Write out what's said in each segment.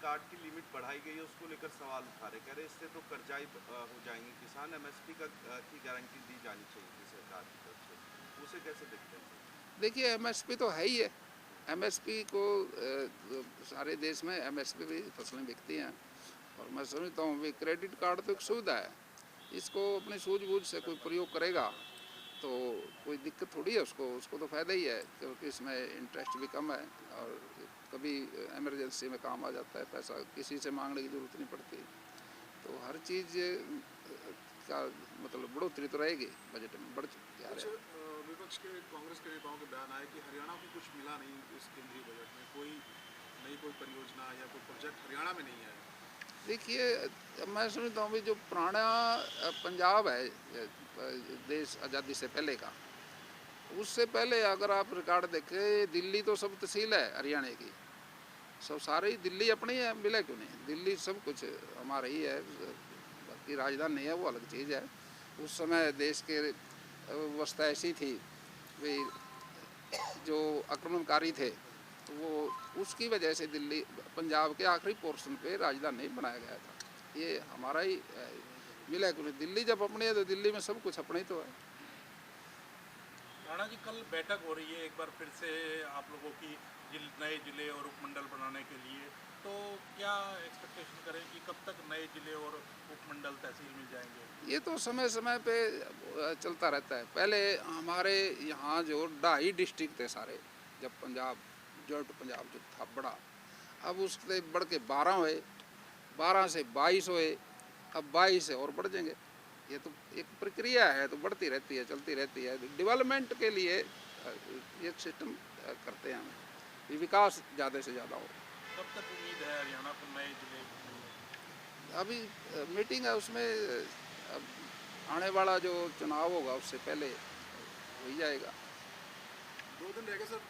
Card की limit बढ़ाई गई है उसको लेकर सवाल उठा रहे, कह रहे इससे तो कर्जाई हो जाएंगे किसान, एमएसपी की गारंटी दी जानी चाहिए थी सरकार की तरफ से, उसे कैसे देखते हैं? देखिए एमएसपी तो है ही है। एमएसपी को सारे देश में एमएसपी भी फसलें बिकती हैं और मैं समझता हूँ भी क्रेडिट कार्ड तो एक सुविधा है, इसको अपनी सूझबूझ से कोई प्रयोग करेगा तो कोई दिक्कत थोड़ी है उसको, उसको तो फ़ायदा ही है क्योंकि इसमें इंटरेस्ट भी कम है और कभी इमरजेंसी में काम आ जाता है पैसा, किसी से मांगने की ज़रूरत नहीं पड़ती। तो हर चीज़ का मतलब बढ़ोतरी तो रहेगी, बजट में बढ़ चुकी है। कुछ विपक्ष के कांग्रेस के नेताओं के बयान आए कि हरियाणा को कुछ मिला नहीं इस केंद्रीय बजट में, कोई परियोजना या कोई प्रोजेक्ट हरियाणा में नहीं आया। देखिए मैं समझता हूँ भी जो पुराना पंजाब है देश आज़ादी से पहले का, उससे पहले अगर आप रिकॉर्ड देखें दिल्ली तो सब तहसील है हरियाणा की, सब सारे ही दिल्ली अपनी है, मिला क्यों नहीं, दिल्ली सब कुछ हमारा ही है, बाकी राजधानी नहीं है वो अलग चीज़ है। उस समय देश के अवस्था ऐसी थी भाई जो आक्रमणकारी थे तो वो उसकी वजह से दिल्ली पंजाब के आखिरी पोर्शन पे राजधानी बनाया गया था। ये हमारा ही मिला क्यों नहीं, दिल्ली जब अपनी है तो दिल्ली में सब कुछ अपने ही तो है। राणा जी कल बैठक हो रही है एक बार फिर से आप लोगों की नए जिले और उपमंडल बनाने के लिए, तो क्या एक्सपेक्टेशन करें कि कब तक नए जिले और उपमंडल तहसील मिल जाएंगे? ये तो समय समय पे चलता रहता है। पहले हमारे यहाँ जो 2.5 डिस्ट्रिक्ट थे सारे, जब पंजाब जॉइंट पंजाब जो था बड़ा, अब उससे बढ़ के 12 हुए, 12 से 22 हुए, अब 22 से और बढ़ जाएंगे। ये तो एक प्रक्रिया है, तो बढ़ती रहती है, चलती रहती है। डेवलपमेंट के लिए एक सिस्टम करते हैं हम, ये विकास ज़्यादा से ज़्यादा हो। कब तक उम्मीद है हरियाणा को नए जिले मिलने? अभी मीटिंग है उसमें अब आने वाला जो चुनाव होगा उससे पहले हो ही जाएगा। 2 दिन रह गए सर,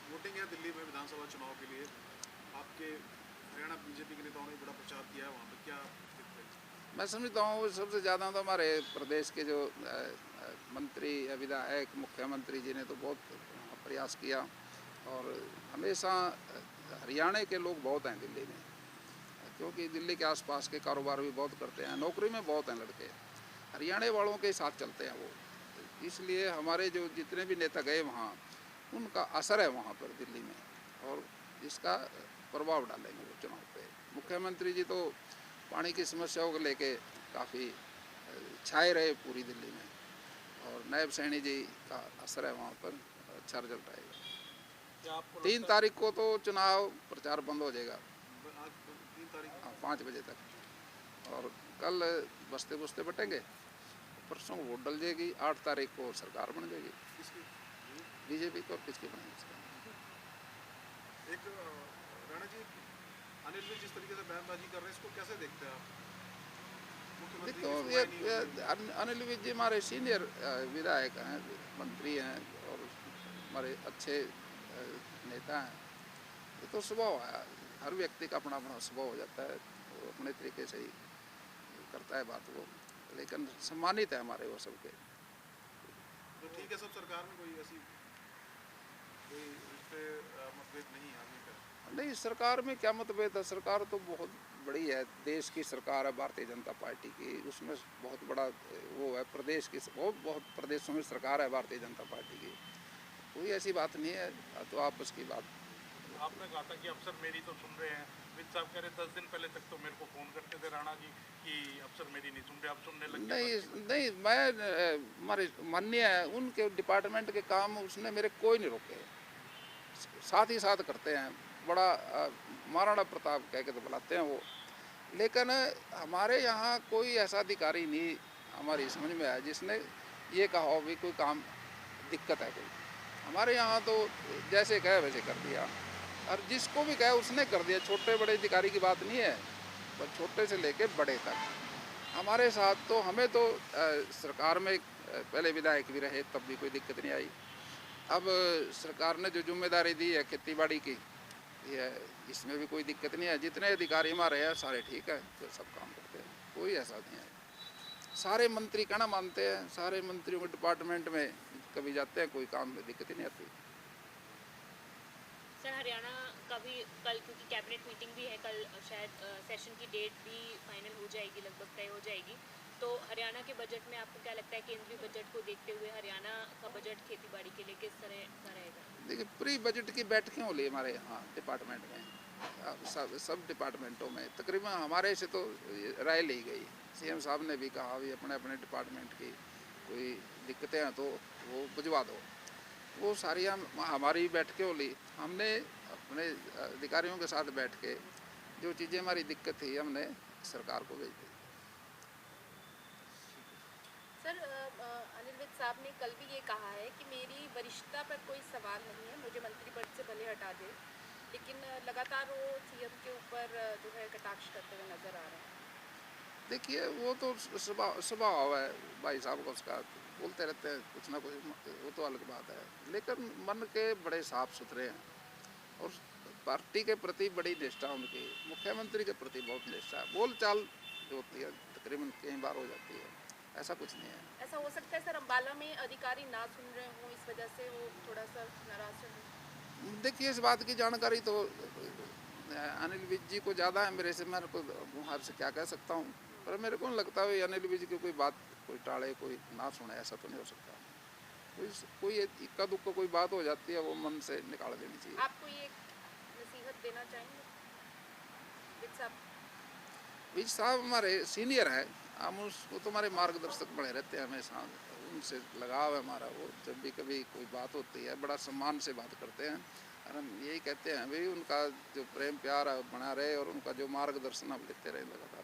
वोटिंग है दिल्ली में विधानसभा चुनाव के लिए। आपके हरियाणा बीजेपी के नेताओं ने बड़ा प्रचार किया है, वहाँ पर क्या दिखता है? मैं समझता हूँ सबसे ज़्यादा तो हमारे प्रदेश के जो मंत्री या विधायक, मुख्यमंत्री जी ने तो बहुत प्रयास किया और हमेशा हरियाणा के लोग बहुत हैं दिल्ली में, क्योंकि दिल्ली के आसपास के कारोबार भी बहुत करते हैं, नौकरी में बहुत हैं लड़के, हरियाणा वालों के साथ चलते हैं वो, इसलिए हमारे जो जितने भी नेता गए वहाँ उनका असर है वहाँ पर दिल्ली में और इसका प्रभाव डालेंगे वो चुनाव पे। मुख्यमंत्री जी तो पानी की समस्याओं को लेके काफ़ी छाए रहे पूरी दिल्ली में और नायब सैनी जी का असर है वहाँ पर, अच्छा रिजल्ट आएगा। क्या आपको 3 तारीख को तो चुनाव प्रचार बंद हो जाएगा, आज 3 तारीख 5 बजे तक, और कल बस्ते बुस्ते बटेंगे, परसों वोट डल जाएगी, 8 तारीख को सरकार बन जाएगी किसकी? बीजेपी को, और किसकी बनेगी। एक राणा जी, अनिल भी जिस तरीके से बयानबाजी कर रहे हैं इसको कैसे देखते हैं आप? मुख्यमंत्री देखो की ये सुनवाई नहीं हो रही। अनिल विज जी हमारे सीनियर विधायक हैं, मंत्री हैं और हमारे अच्छे नेता हैं। ये तो स्वभाव है, हर व्यक्ति का अपना अपना स्वभाव हो जाता है, वो अपने तरीके से ही करता है बात वो, लेकिन सम्मानित है हमारे वो सबके। तो ठीक है, सब सरकार में कोई ऐसी कोई इस पे मतभेद नहीं है आगे का? नहीं, सरकार में क्या मतभेद है, सरकार तो बहुत बड़ी है, देश की सरकार है भारतीय जनता पार्टी की, उसमें बहुत बड़ा वो है, प्रदेश की बहुत प्रदेशों में सरकार है भारतीय जनता पार्टी की, कोई ऐसी बात नहीं है, तो आपस की बात। आपने कहा था कि अफसर मेरी तो सुन रहे हैं, विज साहब कह रहे 10 दिन पहले तक तो मेरे को फ़ोन करते थे राणा जी कि अफसर मेरी नहीं सुन रहे, अब सुनने लग गए। नहीं नहीं, मैं हमारे माननीय है उनके डिपार्टमेंट के काम उसने मेरे कोई नहीं रोके, साथ ही साथ करते हैं, बड़ा महाराणा प्रताप कह के तो बुलाते हैं वो, लेकिन हमारे यहाँ कोई ऐसा अधिकारी नहीं हमारी समझ में आया जिसने ये कहा हो भी कोई काम दिक्कत है कोई। हमारे यहाँ तो जैसे कहे वैसे कर दिया और जिसको भी कहे उसने कर दिया, छोटे बड़े अधिकारी की बात नहीं है, बस छोटे से लेके बड़े तक हमारे साथ। तो हमें तो सरकार में पहले विधायक भी रहे तब भी कोई दिक्कत नहीं आई, अब सरकार ने जो जिम्मेदारी दी है खेती बाड़ी की, ये इसमें भी कोई दिक्कत नहीं है, जितने अधिकारी हमारे हैं सारे ठीक है, तो सब काम करते हैं, कोई ऐसा नहीं है। सारे मंत्री कहना मानते हैं, सारे मंत्रियों के डिपार्टमेंट में कभी जाते हैं, कोई काम में दिक्कत ही नहीं आती। सर हरियाणा का भी कल, क्योंकि कैबिनेट मीटिंग भी है कल, शायद सेशन की डेट भी फाइनल हो जाएगी, लगभग तय हो जाएगी, तो हरियाणा के बजट में आपको क्या लगता है केंद्रीय बजट को देखते हुए हरियाणा का बजट खेती बाड़ी के लिए किस तरह का रहेगा? देखिए प्री बजट की बैठकें हो ली हमारे यहाँ डिपार्टमेंट में, सब डिपार्टमेंटों में तकरीबन हमारे से तो राय ली गई। सीएम साहब ने भी कहा भी अपने अपने डिपार्टमेंट की कोई दिक्कतें हैं तो वो बुझवा दो। वो सारी हमारी बैठकें हो ली, हमने अपने अधिकारियों के साथ बैठ के जो चीज़ें हमारी दिक्कत थी हमने सरकार को भेज दी। सर अनिल विज साहब ने कल भी ये कहा है कि मेरी वरिष्ठता पर कोई सवाल नहीं है, मुझे मंत्री पद से भले हटा दे, लेकिन लगातार वो सीएम के ऊपर जो है कटाक्ष करते हुए नजर आ रहे हैं। देखिए वो तो स्वभाव है भाई साहब का, उसका बोलते रहते हैं कुछ ना कुछ, वो तो अलग बात है, लेकिन मन के बड़े साफ सुथरे हैं और पार्टी के प्रति बड़ी निष्ठा उनकी, मुख्यमंत्री के प्रति बहुत निष्ठा है। बोल चाल जो होती है तकरीबन कई बार हो जाती है, ऐसा कुछ नहीं है। ऐसा हो सकता है सर अम्बाला में अधिकारी ना सुन रहे हों, इस वजह से वो थोड़ा सा नाराज हैं। देखिए इस बात की जानकारी तो अनिल विज जी को ज़्यादा है मेरे से, मेरे को वहाँ से क्या कह सकता हूँ, पर मेरे को नहीं लगता है अनिल विज की कोई बात कोई टाले कोई ना सुने, ऐसा तो नहीं हो सकता। कोई इक्का दुक्का कोई बात हो जाती है वो मन से निकाल देनी चाहिए। आपको ये नसीहत देना चाहेंगे विज साहब? विज साहब हमारे सीनियर हैं, हम उसको तो हमारे मार्गदर्शक बने रहते हैं हमेशा, उनसे लगाव है हमारा। वो जब भी कभी कोई बात होती है बड़ा सम्मान से बात करते हैं और हम यही कहते हैं भाई उनका जो प्रेम प्यार बना रहे और उनका जो मार्गदर्शन हम लेते रहे लगातार।